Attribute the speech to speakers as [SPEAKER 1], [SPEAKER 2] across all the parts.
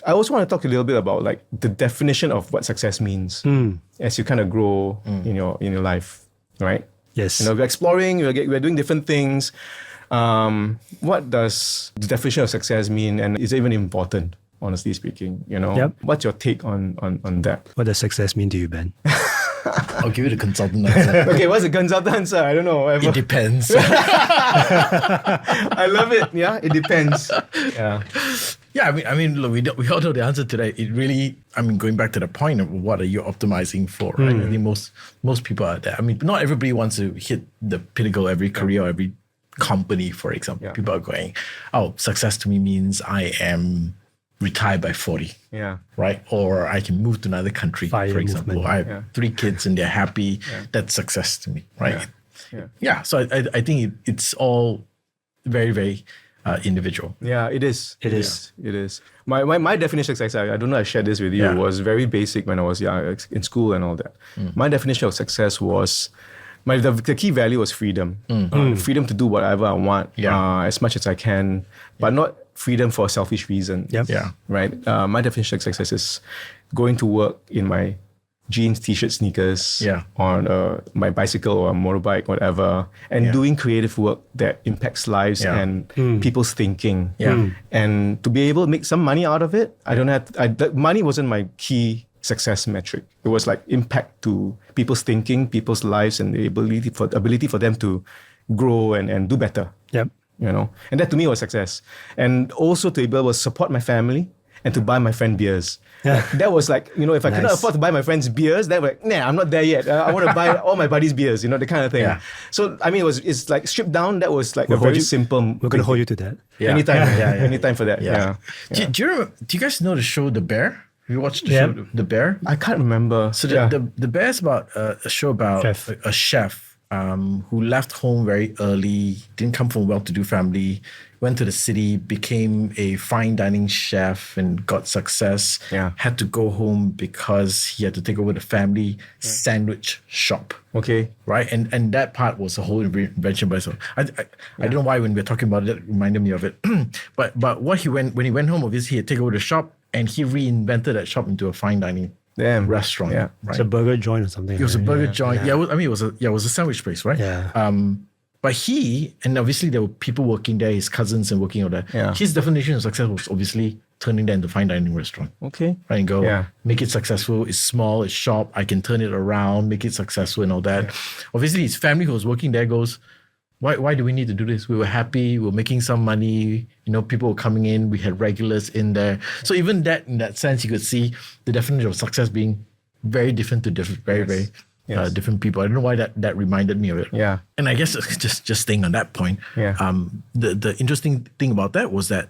[SPEAKER 1] I also want to talk a little bit about like the definition of what success means as you kind of grow in your life, right?
[SPEAKER 2] Yes.
[SPEAKER 1] We're exploring, we're doing different things. What does the definition of success mean, and is it even important? Honestly speaking, what's your take on that?
[SPEAKER 2] What does success mean to you, Ben?
[SPEAKER 3] I'll give you the consultant answer.
[SPEAKER 1] Okay, what's the consultant answer? I don't know.
[SPEAKER 3] It depends.
[SPEAKER 1] I love it. Yeah, it depends. Yeah.
[SPEAKER 3] Yeah, I mean, look, we all know the answer to that. It really, going back to the point of what are you optimizing for, right? I think most people are there. I mean, not everybody wants to hit the pinnacle every career or every company, for example. Yeah. People are going, success to me means I am retired by 40.
[SPEAKER 1] Yeah.
[SPEAKER 3] Right? Or I can move to another country, for example. Movement. I have 3 kids and they're happy. Yeah. That's success to me, right? Yeah. So I think it's all very, very individual.
[SPEAKER 1] Yeah, it is. It is. My definition of success, I don't know I shared this with you, was very basic when I was young, in school and all that. My definition of success was, the key value was freedom. Freedom to do whatever I want, as much as I can, but not freedom for a selfish reason.
[SPEAKER 2] Yep.
[SPEAKER 3] Yeah.
[SPEAKER 1] Right? My definition of success is going to work in my jeans, t-shirt, sneakers, on my bicycle or a motorbike, whatever, and doing creative work that impacts lives and people's thinking. And to be able to make some money out of it, money wasn't my key success metric. It was like impact to people's thinking, people's lives, and the ability for them to grow and do better.
[SPEAKER 2] Yep.
[SPEAKER 1] And that to me was success. And also to be able to support my family and to buy my friend beers. Yeah. That was like, if I cannot afford to buy my friends beers, that was like, I'm not there yet. I want to buy all my buddies beers, the kind of thing. Yeah. So, it's like stripped down. That was like simple.
[SPEAKER 2] We're going to hold you to that.
[SPEAKER 1] Yeah. Anytime. Anytime for that. Yeah.
[SPEAKER 3] Do you guys know the show The Bear? Have you watched the show The Bear?
[SPEAKER 1] I can't remember.
[SPEAKER 3] So the Bear is about a show about a chef who left home very early, didn't come from a well-to-do family, went to the city, became a fine dining chef and got success, had to go home because he had to take over the family sandwich shop.
[SPEAKER 1] Okay.
[SPEAKER 3] Right? And that part was a whole invention by himself. I don't know why when we're talking about it, it reminded me of it. but when he went home, obviously he had to take over the shop and he reinvented that shop into a fine dining restaurant. Yeah.
[SPEAKER 2] Right? It's a burger joint or something.
[SPEAKER 3] It was a burger joint. Yeah. It was a sandwich place, right?
[SPEAKER 2] Yeah.
[SPEAKER 3] But and obviously there were people working there, his cousins and working out there. Yeah. His definition of success was obviously turning that into a fine dining restaurant.
[SPEAKER 1] Okay.
[SPEAKER 3] Right, and go, make it successful. It's small, it's shop. I can turn it around, make it successful and all that. Yeah. Obviously his family who was working there goes, why do we need to do this? We were happy, we were making some money, people were coming in, we had regulars in there. So even that, in that sense, you could see the definition of success being very different to very different people. I don't know why that reminded me of it.
[SPEAKER 1] Yeah.
[SPEAKER 3] And I guess just staying on that point, the interesting thing about that was that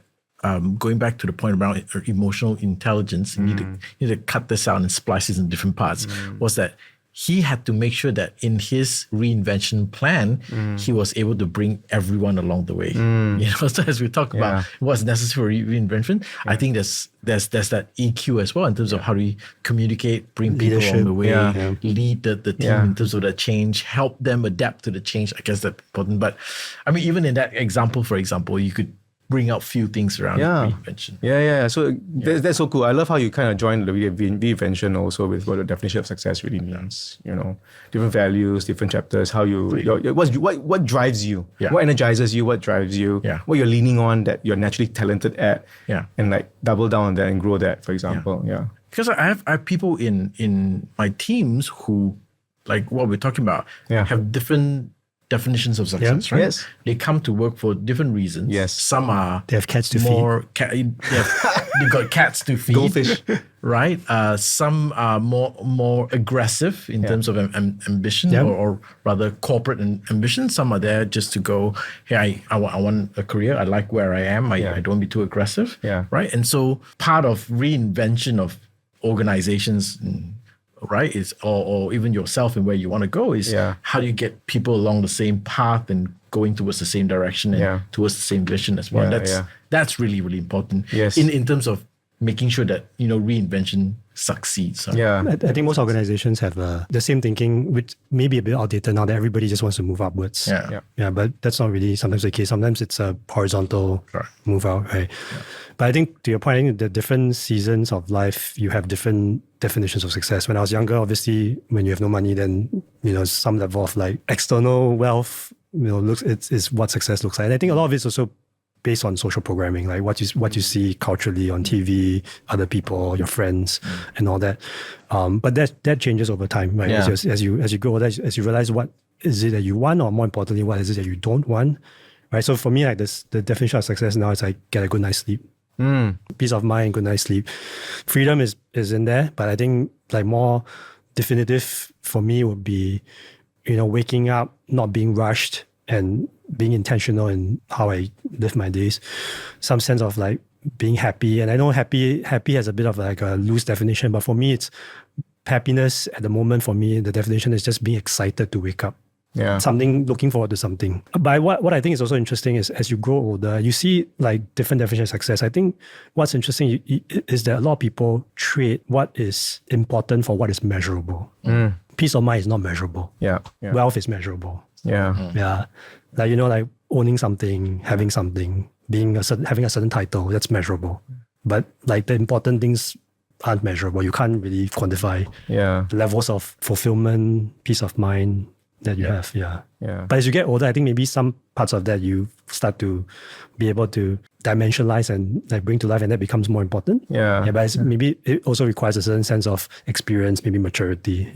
[SPEAKER 3] going back to the point around emotional intelligence, you need to cut this out and splice it in different parts, was that he had to make sure that in his reinvention plan, he was able to bring everyone along the way. So as we talk about what's necessary for reinvention, I think there's that EQ as well in terms of how do we communicate, bring people along the way, lead the team in terms of the change, help them adapt to the change. I guess that's important. But I mean, even in that example, for example, you could bring out few things around reinvention.
[SPEAKER 1] Yeah. So that's so cool. I love how you kind of join the reinvention also with what the definition of success really means. Different values, different chapters. How what drives you? Yeah. What energizes you? What drives you?
[SPEAKER 3] Yeah.
[SPEAKER 1] What you're leaning on that you're naturally talented at?
[SPEAKER 3] Yeah.
[SPEAKER 1] And like double down on that and grow that. For example. Yeah.
[SPEAKER 3] Because I have people in my teams who, like what we're talking about, have different definitions of success, right?
[SPEAKER 1] Yes.
[SPEAKER 3] They come to work for different reasons.
[SPEAKER 1] Yes.
[SPEAKER 3] Some are
[SPEAKER 2] they have cats to feed.
[SPEAKER 3] They've got cats to feed.
[SPEAKER 1] Goldfish.
[SPEAKER 3] Right? Some are more aggressive in terms of ambition or rather corporate ambition. Some are there just to go, hey, I want a career. I like where I am. I don't want to be too aggressive.
[SPEAKER 1] Yeah.
[SPEAKER 3] Right? And so part of reinvention of organizations, right, is or even yourself and where you want to go is how do you get people along the same path and going towards the same direction and towards the same vision as well. That's really, really important.
[SPEAKER 1] Yes.
[SPEAKER 3] In terms of making sure that, reinvention succeeds. Right?
[SPEAKER 1] Yeah.
[SPEAKER 2] I think most organizations have the same thinking, which may be a bit outdated now, that everybody just wants to move upwards.
[SPEAKER 3] Yeah.
[SPEAKER 2] But that's not really sometimes the case. Sometimes it's a horizontal move out, right? Yeah. But I think to your point, I think the different seasons of life, you have different definitions of success. When I was younger, obviously, when you have no money, then, some level of like external wealth, it's what success looks like. And I think a lot of it's also based on social programming, like what you see culturally on TV, other people, your friends, and all that. But that changes over time, right?
[SPEAKER 1] Yeah.
[SPEAKER 2] As you grow older, as you realize what is it that you want, or more importantly, what is it that you don't want, right? So for me, like the definition of success now is like get a good night's sleep, peace of mind, good night's sleep. Freedom is in there, but I think like more definitive for me would be, waking up, not being rushed, and being intentional in how I live my days. Some sense of like being happy. And I know happy has a bit of like a loose definition, but for me, it's happiness at the moment. For me, the definition is just being excited to wake up.
[SPEAKER 1] Yeah.
[SPEAKER 2] Something, looking forward to something. But what I think is also interesting is as you grow older, you see like different definitions of success. I think what's interesting is that a lot of people trade what is important for what is measurable. Peace of mind is not measurable.
[SPEAKER 1] Yeah.
[SPEAKER 2] Wealth is measurable.
[SPEAKER 1] Yeah.
[SPEAKER 2] Yeah. Like, like owning something, having something, having a certain title, that's measurable. But like the important things aren't measurable. You can't really quantify the levels of fulfillment, peace of mind that you have. Yeah. But as you get older, I think maybe some parts of that you start to be able to dimensionalize and like bring to life, and that becomes more important. But maybe it also requires a certain sense of experience, maybe maturity.